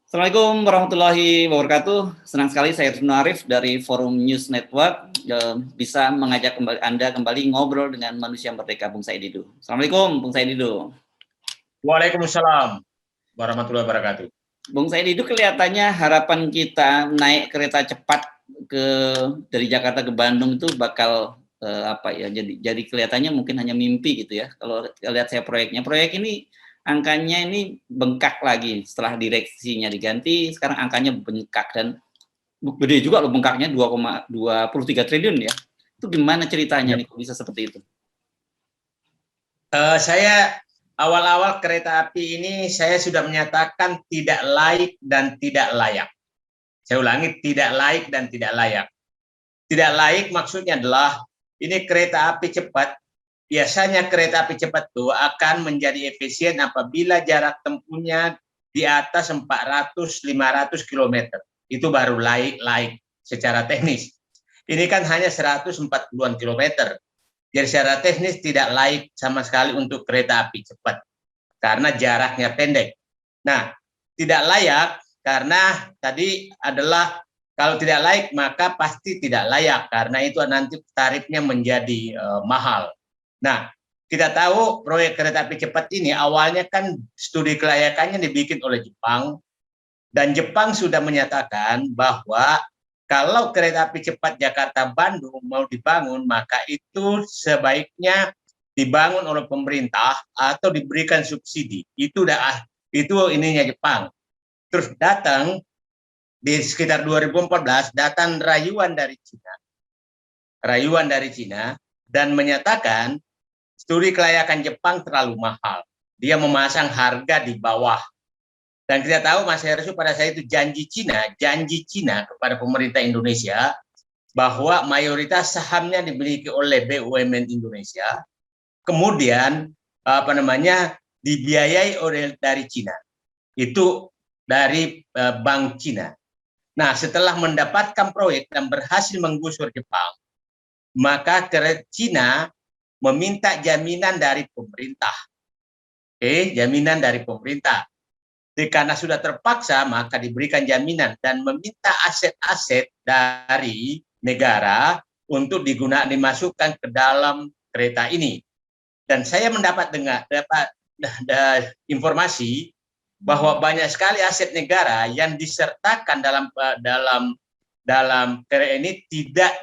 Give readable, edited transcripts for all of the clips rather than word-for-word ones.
Assalamualaikum warahmatullahi wabarakatuh. Senang sekali saya Ibnu Arif dari Forum News Network bisa mengajak Anda kembali ngobrol dengan manusia merdeka, Bung Said Didu. Assalamualaikum, Bung Said Didu. Waalaikumsalam warahmatullahi wabarakatuh. Bung Said Didu, kelihatannya harapan kita naik kereta cepat dari Jakarta ke Bandung itu bakal jadi kelihatannya mungkin hanya mimpi gitu ya. Kalau lihat saya proyek ini angkanya ini bengkak lagi setelah direksinya diganti, sekarang angkanya bengkak dan gede juga loh bengkaknya 2,23 triliun ya. Itu gimana ceritanya nih kok bisa seperti itu? Saya awal-awal kereta api ini saya sudah menyatakan tidak laik dan tidak layak. Saya ulangi, tidak laik dan tidak layak. Tidak laik maksudnya adalah ini kereta api cepat. Biasanya kereta api cepat itu akan menjadi efisien apabila jarak tempuhnya di atas 400-500 km. Itu baru laik secara teknis. Ini kan hanya 140-an kilometer. Jadi secara teknis tidak laik sama sekali untuk kereta api cepat karena jaraknya pendek. Nah, tidak layak karena tadi adalah kalau tidak laik maka pasti tidak layak karena itu nanti tarifnya menjadi mahal. Nah, kita tahu proyek kereta api cepat ini awalnya kan studi kelayakannya dibikin oleh Jepang dan Jepang sudah menyatakan bahwa kalau kereta api cepat Jakarta-Bandung mau dibangun, maka itu sebaiknya dibangun oleh pemerintah atau diberikan subsidi. Itu ininya Jepang. Terus datang di sekitar 2014 datang rayuan dari Cina dan menyatakan studi kelayakan Jepang terlalu mahal. Dia memasang harga di bawah. Dan kita tahu Mas Hersyu pada saat itu janji Cina kepada pemerintah Indonesia bahwa mayoritas sahamnya dimiliki oleh BUMN Indonesia, kemudian dibiayai dari Cina, itu dari Bank Cina. Nah, setelah mendapatkan proyek dan berhasil menggusur Jepang, maka Cina meminta jaminan dari pemerintah. Jaminan dari pemerintah. Karena sudah terpaksa, maka diberikan jaminan dan meminta aset-aset dari negara untuk dimasukkan ke dalam kereta ini. Dan saya dapat informasi bahwa banyak sekali aset negara yang disertakan dalam kereta ini tidak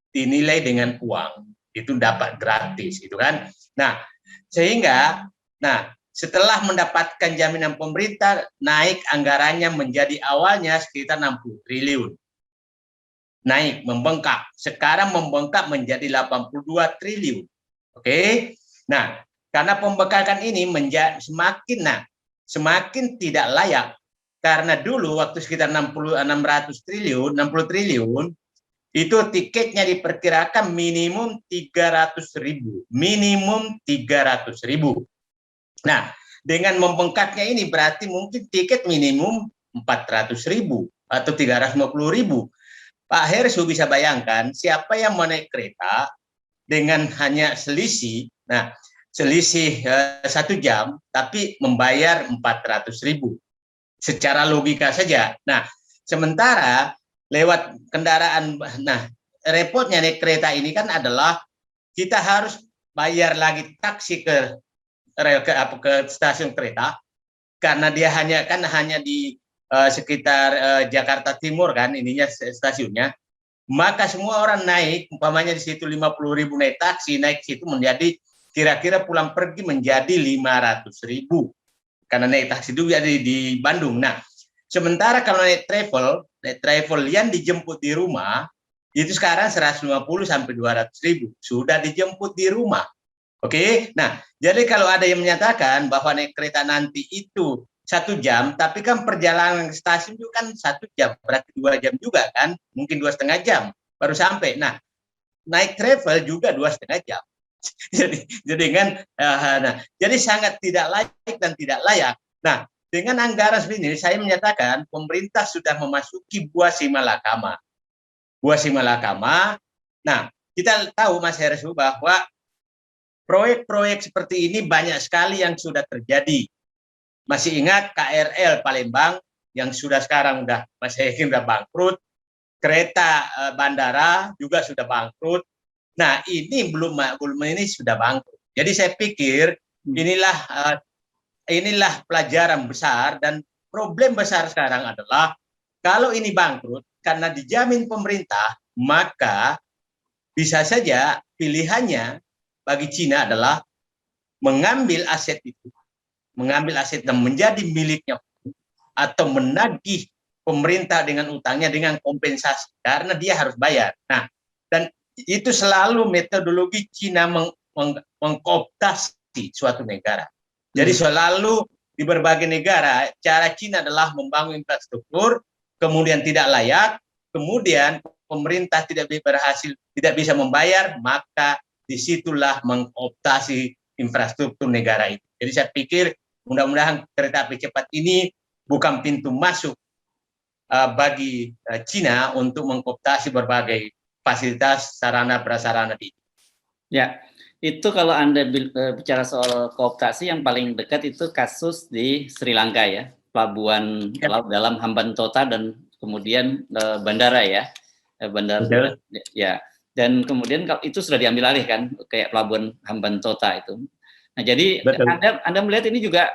dinilai dengan uang, itu dapat gratis, gitu kan? Nah, sehingga, setelah mendapatkan jaminan pemerintah, naik anggarannya menjadi awalnya sekitar 60 triliun. Naik, membengkak. Sekarang membengkak menjadi 82 triliun. Oke? Nah, karena pembengkakan ini semakin tidak layak. Karena dulu waktu sekitar 60 triliun, itu tiketnya diperkirakan minimum 300.000. Minimum 300.000. Nah, dengan membengkaknya ini berarti mungkin tiket minimum 400.000 atau 350.000. Pak Hersyu bisa bayangkan siapa yang mau naik kereta dengan hanya selisih 1 jam, tapi membayar 400.000. Secara logika saja. Nah, sementara lewat kendaraan, repotnya naik kereta ini kan adalah kita harus bayar lagi taksi ke stasiun kereta karena dia hanya di sekitar Jakarta Timur kan ininya stasiunnya, maka semua orang naik umpamanya di situ 50.000 naik taksi, naik situ menjadi kira-kira pulang pergi menjadi 500.000 karena naik taksi dulu di Bandung. Nah, sementara kalau naik travel yang dijemput di rumah itu sekarang 150 sampai 200.000 sudah dijemput di rumah. Oke, nah jadi kalau ada yang menyatakan bahwa naik kereta nanti itu 1 jam, tapi kan perjalanan ke stasiun itu kan 1 jam, berarti 2 jam juga kan, mungkin 2,5 jam baru sampai. Nah, naik travel juga 2,5 jam. Jadi sangat tidak layak dan tidak layak. Nah, dengan anggaran seperti ini, saya menyatakan pemerintah sudah memasuki buah si malakama. Buah si malakama. Nah, kita tahu Mas Hersyu bahwa proyek-proyek seperti ini banyak sekali yang sudah terjadi. Masih ingat KRL Palembang yang sudah sekarang saya yakin udah bangkrut, kereta bandara juga sudah bangkrut. Nah, ini belum ini sudah bangkrut. Jadi saya pikir inilah pelajaran besar, dan problem besar sekarang adalah kalau ini bangkrut karena dijamin pemerintah, maka bisa saja pilihannya bagi Cina adalah mengambil aset itu, mengambil aset dan menjadi miliknya, atau menagih pemerintah dengan utangnya dengan kompensasi karena dia harus bayar. Nah, dan itu selalu metodologi Cina mengkooptasi suatu negara. Jadi selalu di berbagai negara cara Cina adalah membangun infrastruktur, kemudian tidak layak, kemudian pemerintah tidak bisa membayar, maka disitulah mengkooptasi infrastruktur negara itu. Jadi saya pikir mudah-mudahan kereta api cepat ini bukan pintu masuk bagi Cina untuk mengkooptasi berbagai fasilitas sarana prasarana di. Ya, itu kalau Anda bicara soal kooptasi, yang paling dekat itu kasus di Sri Lanka ya, pelabuhan laut dalam Hambantota dan kemudian bandara ya, bandara ya. Dan kemudian itu sudah diambil alih kan, kayak pelabuhan Hambantota itu. Nah, jadi Anda melihat ini juga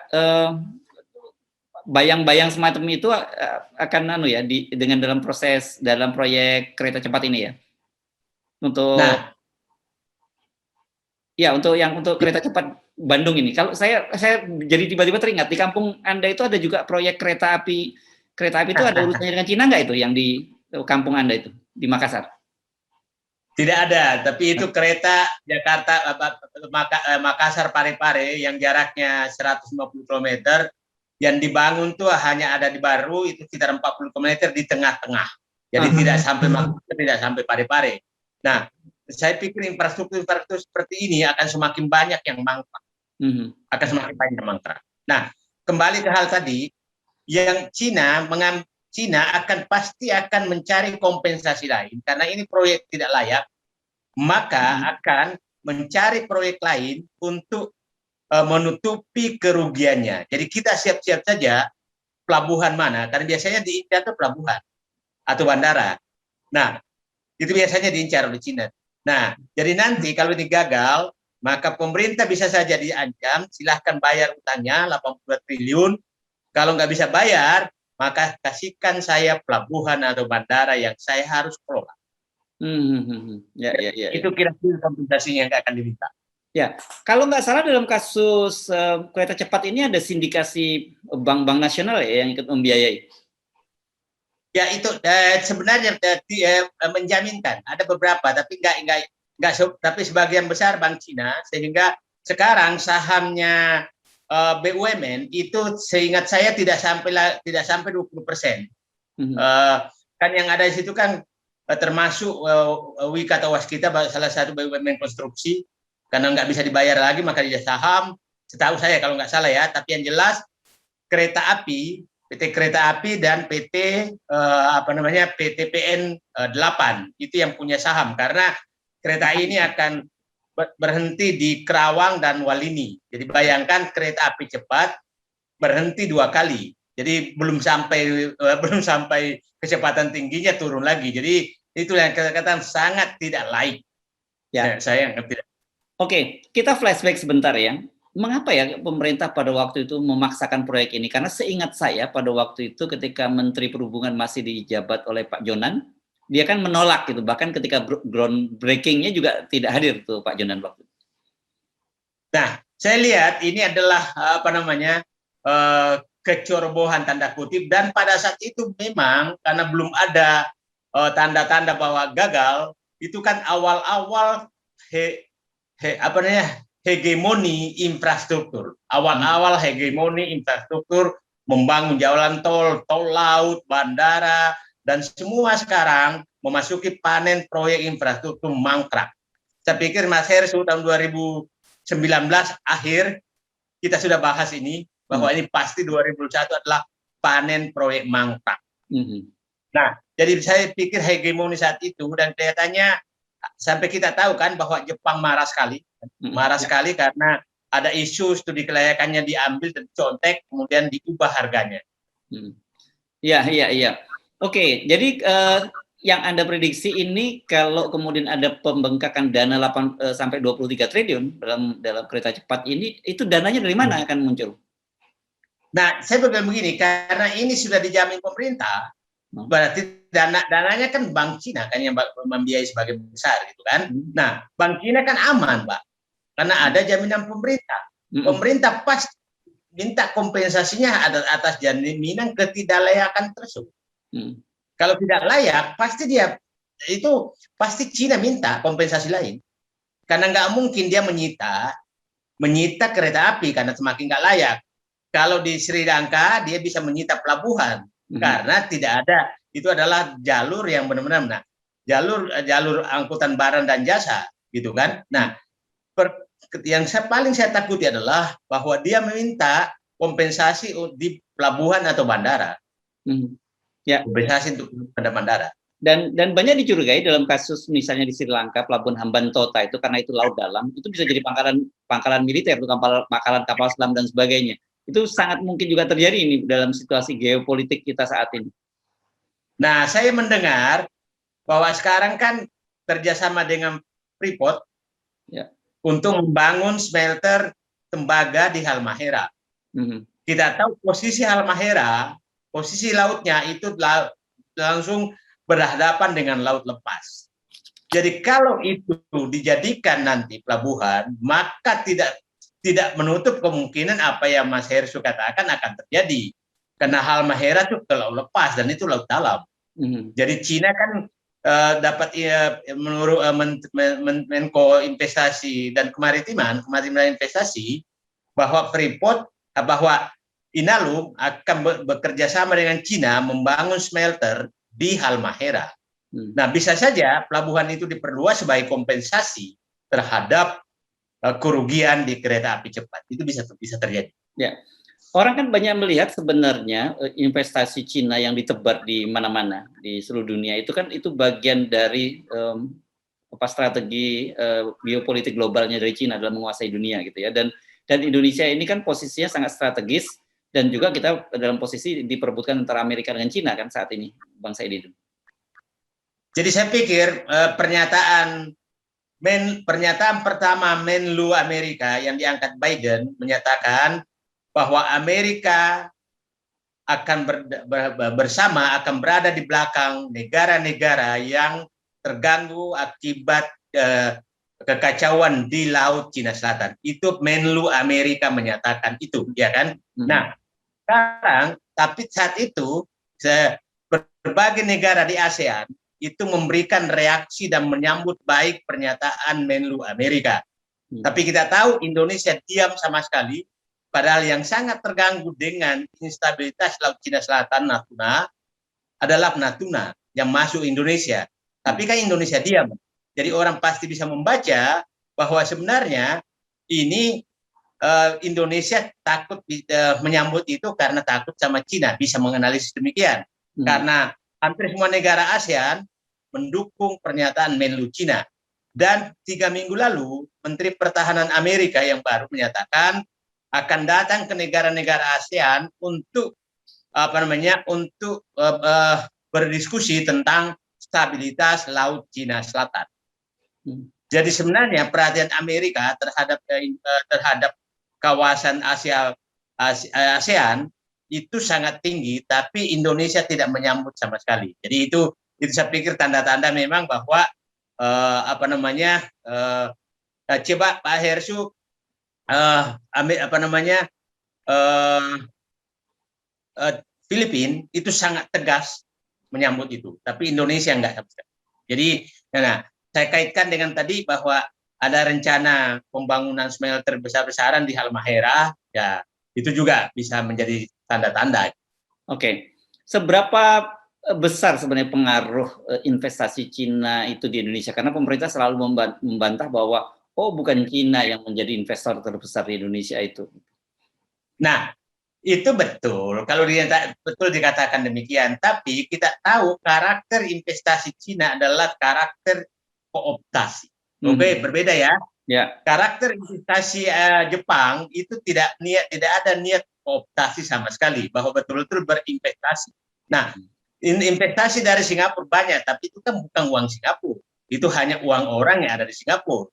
bayang-bayang semacam itu akan dengan dalam proyek kereta cepat ini ya. Untuk untuk kereta cepat Bandung ini. Kalau saya jadi tiba-tiba teringat di kampung Anda itu ada juga proyek kereta api. Kereta api itu ada urusannya dengan Cina nggak itu yang di kampung Anda itu di Makassar? Tidak ada, tapi itu kereta Jakarta Makassar Parepare yang jaraknya 150 km, yang dibangun tuh hanya ada di Baru, itu sekitar 40 km di tengah-tengah. Jadi tidak sampai Makassar, tidak sampai Parepare. Nah, saya pikir infrastruktur seperti ini akan semakin banyak yang mangkrak. Akan semakin banyak yang mangkrak. Nah, kembali ke hal tadi, yang Cina pasti akan mencari kompensasi lain karena ini proyek tidak layak, maka akan mencari proyek lain untuk menutupi kerugiannya. Jadi kita siap-siap saja pelabuhan mana, karena biasanya di India itu pelabuhan atau bandara. Nah, itu biasanya diincar oleh Cina. Nah, jadi nanti kalau ini gagal, maka pemerintah bisa saja diancam, silahkan bayar utangnya 82 triliun. Kalau nggak bisa bayar, maka kasihkan saya pelabuhan atau bandara yang saya harus kelola. Itu kira-kira kompensasinya yang akan diminta. Ya, kalau nggak salah dalam kasus kereta cepat ini ada sindikasi bank-bank nasional ya yang ikut membiayai. Ya itu sebenarnya menjaminkan ada beberapa, tapi tapi sebagian besar bank Cina, sehingga sekarang sahamnya BUMN itu seingat saya tidak sampai 20%. Kan yang ada di situ kan termasuk Wika atau Waskita, salah satu BUMN konstruksi, karena nggak bisa dibayar lagi maka dia saham, setahu saya kalau nggak salah ya. Tapi yang jelas kereta api, PT Kereta Api dan PT PTPN 8 itu yang punya saham, karena kereta ini akan berhenti di Kerawang dan Walini. Jadi bayangkan kereta api cepat berhenti 2 kali. Jadi belum sampai kecepatan tingginya turun lagi. Jadi itu yang katakan sangat tidak laik. Ya, saya tidak. Oke, kita flashback sebentar ya. Mengapa ya pemerintah pada waktu itu memaksakan proyek ini? Karena seingat saya pada waktu itu ketika Menteri Perhubungan masih dijabat oleh Pak Jonan, dia kan menolak gitu. Bahkan ketika groundbreaking-nya juga tidak hadir tuh Pak Jonan waktu itu. Nah, saya lihat ini adalah kecerobohan tanda kutip, dan pada saat itu memang karena belum ada tanda-tanda bahwa gagal, itu kan awal-awal hegemoni infrastruktur. Awal-awal hegemoni infrastruktur, membangun jalan tol, tol laut, bandara, dan semua sekarang memasuki panen proyek infrastruktur mangkrak. Saya pikir Mas Heru tahun 2019 akhir kita sudah bahas ini, bahwa ini pasti 2021 adalah panen proyek mangkrak. Nah, jadi saya pikir hegemoni saat itu, dan kelihatannya sampai kita tahu kan bahwa Jepang marah sekali karena ada isu studi kelayakannya diambil dan contek, kemudian diubah harganya. Iya, iya, iya. Oke, jadi yang Anda prediksi ini kalau kemudian ada pembengkakan dana 8 sampai 23 triliun dalam kereta cepat ini, itu dananya dari mana akan muncul? Nah, saya berbilang begini, karena ini sudah dijamin pemerintah, Hmm. berarti dananya kan Bank Cina kan yang membiayai sebagai besar gitu kan. Hmm. Nah, Bank Cina kan aman, Pak, karena ada jaminan pemerintah. Hmm. Pemerintah pasti minta kompensasinya atas jaminan ketidaklayakan tersebut. Hmm. Kalau tidak layak, pasti Cina minta kompensasi lain. Karena nggak mungkin dia menyita kereta api karena semakin nggak layak. Kalau di Sri Lanka dia bisa menyita pelabuhan Hmm. karena tidak ada, itu adalah jalur yang benar-benar jalur angkutan barang dan jasa gitu kan. Nah, yang paling saya takuti adalah bahwa dia meminta kompensasi di pelabuhan atau bandara. Hmm. Ya. Kompensasi untuk pada bandara. Dan banyak dicurigai dalam kasus misalnya di Sri Lanka pelabuhan Hambantota itu karena itu laut dalam, itu bisa jadi pangkalan militer, pangkalan kapal selam dan sebagainya. Itu sangat mungkin juga terjadi ini dalam situasi geopolitik kita saat ini. Nah, saya mendengar bahwa sekarang kan kerjasama dengan Freeport Ya. untuk membangun smelter tembaga di Halmahera. Kita tahu posisi Halmahera, posisi lautnya itu langsung berhadapan dengan laut lepas. Jadi kalau itu dijadikan nanti pelabuhan, maka tidak menutup kemungkinan apa yang Mas Hersu katakan akan terjadi. Karena Halmahera itu ke laut lepas dan itu laut dalam. Jadi Cina kan dapat menurut Menko Investasi dan Kemaritiman Investasi bahwa Freeport bahwa Inalum akan bekerja sama dengan Cina membangun smelter di Halmahera. Nah, bisa saja pelabuhan itu diperluas sebagai kompensasi terhadap kerugian di kereta api cepat. Itu bisa terjadi. Ya. Orang kan banyak melihat sebenarnya investasi Cina yang ditebar di mana-mana di seluruh dunia itu kan itu bagian dari strategi geopolitik globalnya dari Cina dalam menguasai dunia gitu ya. Dan Indonesia ini kan posisinya sangat strategis dan juga kita dalam posisi diperebutkan antara Amerika dengan Cina kan saat ini, Bang Said. Jadi saya pikir pernyataan pertama Menlu Amerika yang diangkat Biden menyatakan bahwa Amerika akan akan berada di belakang negara-negara yang terganggu akibat kekacauan di Laut Cina Selatan. Itu Menlu Amerika menyatakan itu, ya kan? Nah, sekarang tapi saat itu berbagai negara di ASEAN itu memberikan reaksi dan menyambut baik pernyataan Menlu Amerika. Tapi kita tahu Indonesia diam sama sekali, padahal yang sangat terganggu dengan instabilitas Laut Cina Selatan Natuna adalah Natuna yang masuk Indonesia. Tapi kan Indonesia diam. Jadi orang pasti bisa membaca bahwa sebenarnya ini Indonesia takut menyambut itu karena takut sama Cina, bisa menganalisis demikian. Karena hampir semua negara ASEAN mendukung pernyataan Menlu Cina. Dan 3 minggu lalu, Menteri Pertahanan Amerika yang baru menyatakan akan datang ke negara-negara ASEAN untuk berdiskusi tentang stabilitas Laut Cina Selatan. Jadi sebenarnya perhatian Amerika terhadap kawasan ASEAN itu sangat tinggi, tapi Indonesia tidak menyambut sama sekali. Jadi itu saya pikir tanda-tanda memang bahwa coba Pak Hersu Filipina itu sangat tegas menyambut itu, tapi Indonesia enggak. Jadi, saya kaitkan dengan tadi bahwa ada rencana pembangunan smelter besar-besaran di Halmahera, ya itu juga bisa menjadi tanda-tanda. Oke, seberapa besar sebenarnya pengaruh investasi Cina itu di Indonesia? Karena pemerintah selalu membantah bahwa bukan Cina yang menjadi investor terbesar di Indonesia itu. Nah, itu betul. Kalau betul dikatakan demikian, tapi kita tahu karakter investasi Cina adalah karakter kooptasi. Oke, berbeda ya. Ya. Karakter investasi Jepang itu tidak ada niat kooptasi sama sekali, bahwa betul-betul berinvestasi. Nah, investasi dari Singapura banyak, tapi itu kan bukan uang Singapura. Itu hanya uang orang yang ada di Singapura.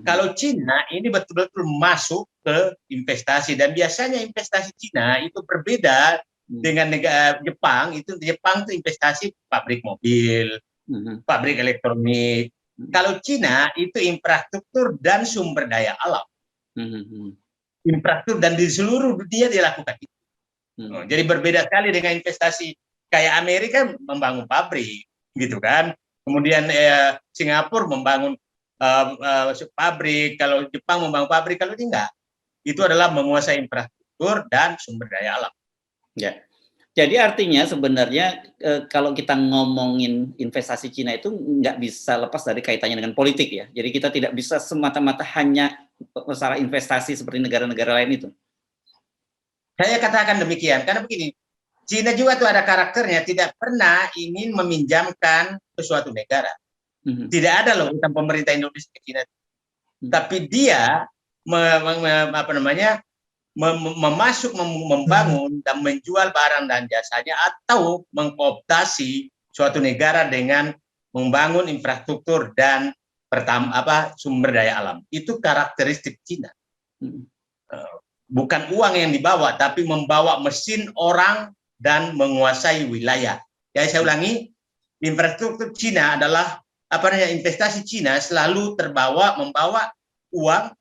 Kalau Cina ini betul-betul masuk ke investasi, dan biasanya investasi Cina itu berbeda dengan negara Jepang. Itu Jepang itu investasi pabrik mobil, pabrik elektronik. Kalau Cina itu infrastruktur dan sumber daya alam. Infrastruktur, dan di seluruh dunia dilakukan itu. Jadi berbeda sekali dengan investasi kayak Amerika membangun pabrik, gitu kan. Kemudian Singapura membangun pabrik, kalau Jepang membangun pabrik, kalau ini enggak. Itu adalah menguasai infrastruktur dan sumber daya alam. Ya. Jadi artinya sebenarnya kalau kita ngomongin investasi Cina itu nggak bisa lepas dari kaitannya dengan politik ya. Jadi kita tidak bisa semata-mata hanya masalah investasi seperti negara-negara lain itu. Saya katakan demikian karena begini, Cina juga tuh ada karakternya, tidak pernah ingin meminjamkan ke suatu negara. Tidak ada loh utang pemerintah Indonesia ke Cina. Tapi dia memasuk, membangun dan menjual barang dan jasanya, atau mengkooptasi suatu negara dengan membangun infrastruktur dan sumber daya alam. Itu karakteristik Cina. Bukan uang yang dibawa, tapi membawa mesin, orang, dan menguasai wilayah. Ya, saya ulangi, infrastruktur Cina adalah investasi Cina selalu membawa uang,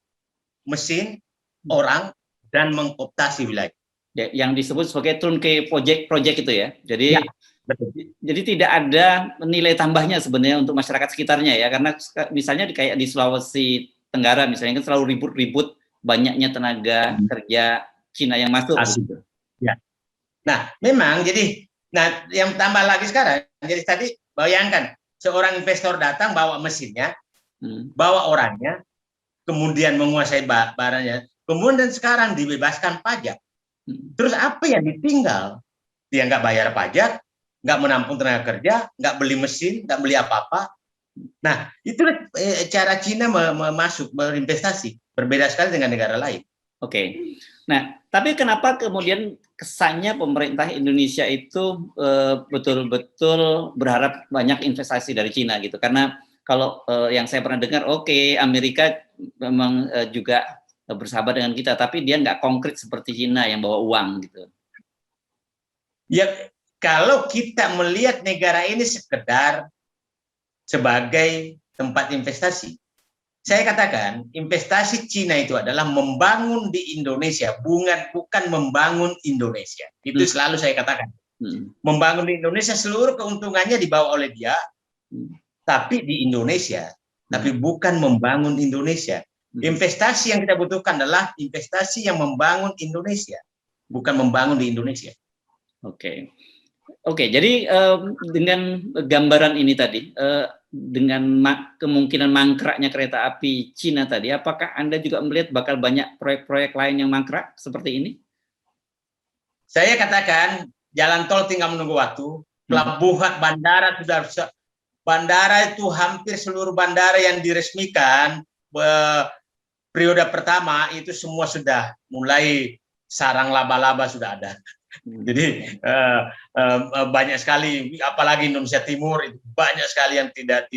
mesin, orang, dan mengkooptasi wilayah. Ya, yang disebut sebagai turnkey project itu ya. Jadi ya, betul. Jadi tidak ada nilai tambahnya sebenarnya untuk masyarakat sekitarnya ya, karena misalnya kayak di Sulawesi Tenggara misalnya kan selalu ribut-ribut banyaknya tenaga kerja Cina yang masuk. Gitu. Ya. Nah, memang jadi, yang tambah lagi sekarang, jadi tadi bayangkan seorang investor datang bawa mesinnya, bawa orangnya, kemudian menguasai barangnya, kemudian sekarang dibebaskan pajak. Terus apa yang ditinggal? Dia nggak bayar pajak, nggak menampung tenaga kerja, nggak beli mesin, nggak beli apa-apa. Nah, itu cara Cina masuk berinvestasi, berbeda sekali dengan negara lain. Oke. Nah, tapi kenapa kemudian kesannya pemerintah Indonesia itu betul-betul berharap banyak investasi dari Cina gitu? Karena kalau yang saya pernah dengar, Amerika memang juga bersahabat dengan kita, tapi dia nggak konkret seperti Cina yang bawa uang gitu. Ya, kalau kita melihat negara ini sekedar sebagai tempat investasi, saya katakan investasi Cina itu adalah membangun di Indonesia, bukan membangun Indonesia. Itu selalu saya katakan. Membangun di Indonesia, seluruh keuntungannya dibawa oleh dia, tapi di Indonesia, tapi bukan membangun Indonesia. Investasi yang kita butuhkan adalah investasi yang membangun Indonesia, bukan membangun di Indonesia. Oke, jadi dengan gambaran ini tadi, dengan kemungkinan mangkraknya kereta api Cina tadi, apakah Anda juga melihat bakal banyak proyek-proyek lain yang mangkrak seperti ini? Saya katakan jalan tol tinggal menunggu waktu, pelabuhan, bandara itu hampir seluruh bandara yang diresmikan periode pertama itu semua sudah mulai sarang laba-laba sudah ada. Jadi banyak sekali, apalagi Indonesia Timur itu banyak sekali yang tidak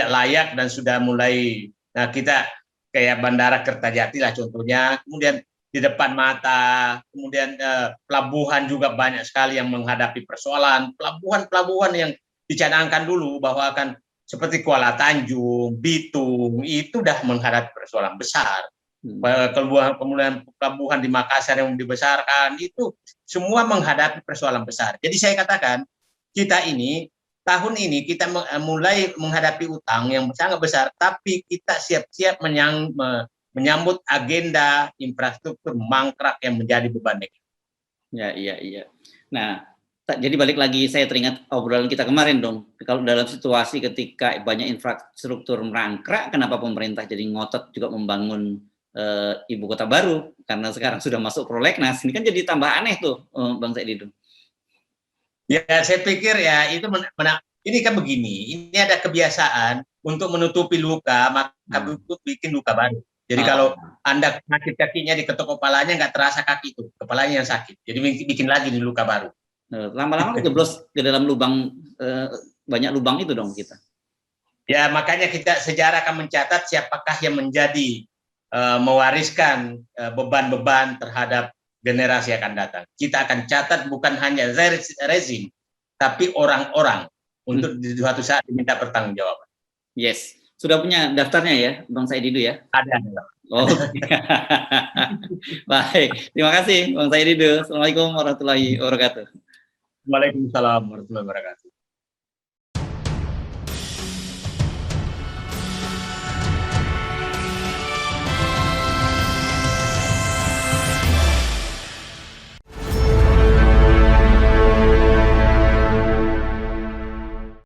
layak dan sudah mulai. Nah, kita kayak Bandara Kertajati lah contohnya, kemudian di depan mata, kemudian pelabuhan juga banyak sekali yang menghadapi persoalan. Pelabuhan yang dicanangkan dulu bahwa akan seperti Kuala Tanjung, Bitung, itu sudah menghadapi persoalan besar. Kemudian pelabuhan di Makassar yang dibesarkan, itu semua menghadapi persoalan besar. Jadi saya katakan kita ini tahun ini kita mulai menghadapi utang yang sangat besar, tapi kita siap-siap menyambut agenda infrastruktur mangkrak yang menjadi beban negara. Iya. Nah, jadi balik lagi saya teringat obrolan kita kemarin dong. Kalau dalam situasi ketika banyak infrastruktur mangkrak, kenapa pemerintah jadi ngotot juga membangun ibu kota baru, karena sekarang sudah masuk prolegnas. Ini kan jadi tambah aneh tuh, Bang Said. Ya, saya pikir ya itu ini kan begini, ini ada kebiasaan untuk menutupi luka, maka bikin luka baru. Jadi kalau Anda sakit kakinya, diketok kepalanya, nggak terasa kaki itu, kepalanya yang sakit. Jadi bikin lagi nih luka baru. Lama-lama kejeblos ke dalam lubang, banyak lubang itu dong kita. Ya, makanya sejarah akan mencatat siapakah yang menjadi mewariskan beban-beban terhadap generasi akan datang. Kita akan catat bukan hanya rezim, tapi orang-orang untuk di suatu saat diminta pertanggungjawaban. Yes, sudah punya daftarnya ya, Bang Said Didu ya? Ada. Oh, baik. Terima kasih, Bang Said Didu. Assalamualaikum warahmatullahi wabarakatuh. Waalaikumsalam warahmatullahi wabarakatuh.